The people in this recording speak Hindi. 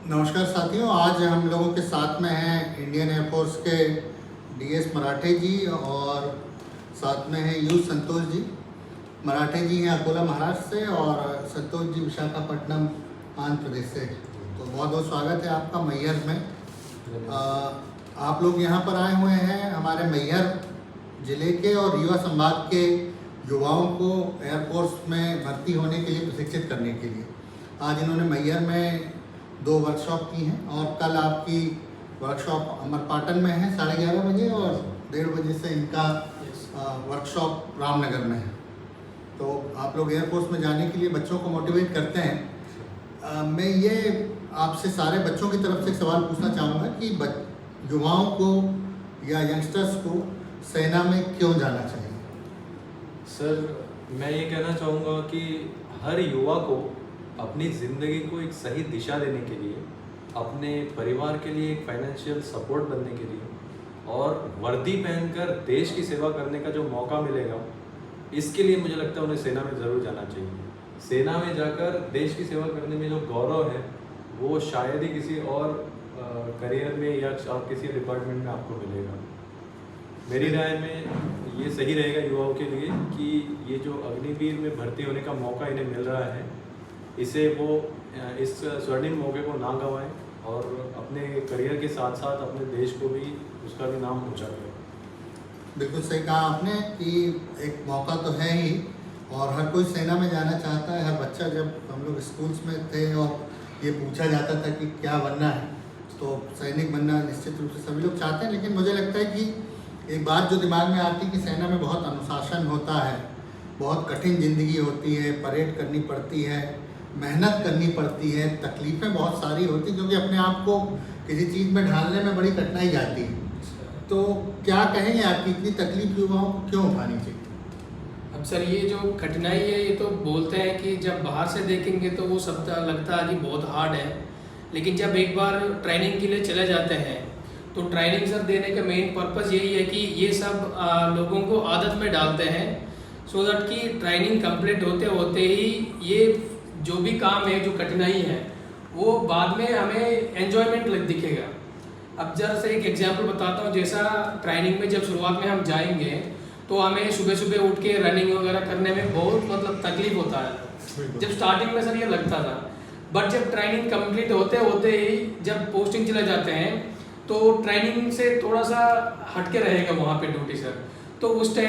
नमस्कार साथियों, आज हम लोगों के साथ में हैं इंडियन एयरफोर्स के डीएस मराठे जी और साथ में हैं यू संतोष जी। मराठे जी हैं अकोला महाराष्ट्र से और संतोष जी विशाखापट्टनम आंध्र प्रदेश से। तो बहुत बहुत स्वागत है आपका मैहर में। आप लोग यहाँ पर आए हुए हैं हमारे मैहर ज़िले के और युवा संभाग के युवाओं को एयरफोर्स में भर्ती होने के लिए प्रशिक्षित करने के लिए। आज इन्होंने मैहर में 2 वर्कशॉप की हैं और कल आपकी वर्कशॉप अमरपाटन में है 11:30 बजे और 1:30 बजे से इनका वर्कशॉप रामनगर में है। तो आप लोग एयरफोर्स में जाने के लिए बच्चों को मोटिवेट करते हैं। मैं ये आपसे सारे बच्चों की तरफ से एक सवाल पूछना चाहूँगा कि युवाओं को या यंगस्टर्स को सेना में क्यों जाना चाहिए? सर, मैं ये कहना चाहूँगा कि हर युवा को अपनी ज़िंदगी को एक सही दिशा देने के लिए, अपने परिवार के लिए एक फाइनेंशियल सपोर्ट बनने के लिए और वर्दी पहनकर देश की सेवा करने का जो मौका मिलेगा, इसके लिए मुझे लगता है उन्हें सेना में ज़रूर जाना चाहिए। सेना में जाकर देश की सेवा करने में जो गौरव है वो शायद ही किसी और करियर में या और किसी डिपार्टमेंट में आपको मिलेगा। मेरी राय में ये सही रहेगा युवाओं के लिए कि ये जो अग्निवीर में भर्ती होने का मौका इन्हें मिल रहा है, इसे वो इस स्वर्णिम मौके को ना गंवाएं और अपने करियर के साथ साथ अपने देश को भी उसका भी नाम ऊंचा करें। बिल्कुल सही कहा आपने कि एक मौका तो है ही और हर कोई सेना में जाना चाहता है। हर बच्चा, जब हम लोग स्कूल्स में थे और ये पूछा जाता था कि क्या बनना है, तो सैनिक बनना निश्चित रूप से सभी लोग चाहते हैं। लेकिन मुझे लगता है कि एक बात जो दिमाग में आती है कि सेना में बहुत अनुशासन होता है, बहुत कठिन ज़िंदगी होती है, परेड करनी पड़ती है, मेहनत करनी पड़ती है, तकलीफ़ें बहुत सारी होती हैं क्योंकि अपने आप को किसी चीज़ में ढालने में बड़ी कठिनाई जाती है। तो क्या कहेंगे आपकी इतनी तकलीफ युवाओं को क्यों उठानी चाहिए? अब सर, ये जो कठिनाई है ये तो बोलते हैं कि जब बाहर से देखेंगे तो वो सब लगता है कि बहुत हार्ड है, लेकिन जब एक बार ट्रेनिंग के लिए चले जाते हैं तो ट्रेनिंग सर देने का मेन पर्पज़ यही है कि ये सब लोगों को आदत में डालते हैं, सो दैट कि ट्रेनिंग कंप्लीट होते होते ही ये जो भी काम है, जो कठिनाई है, वो बाद में हमें एन्जॉयमेंट दिखेगा। अब जरा से एक एग्जांपल बताता हूँ। जैसा ट्रेनिंग में जब शुरुआत में हम जाएंगे तो हमें सुबह सुबह उठ के रनिंग वगैरह करने में बहुत तकलीफ होता है। जब स्टार्टिंग में सर ये लगता था, बट जब ट्रेनिंग कंप्लीट होते होते ही जब पोस्टिंग चले जाते हैं तो ट्रेनिंग से थोड़ा सा हटके रहेगा वहाँ पे ड्यूटी सर। तो उस टाइम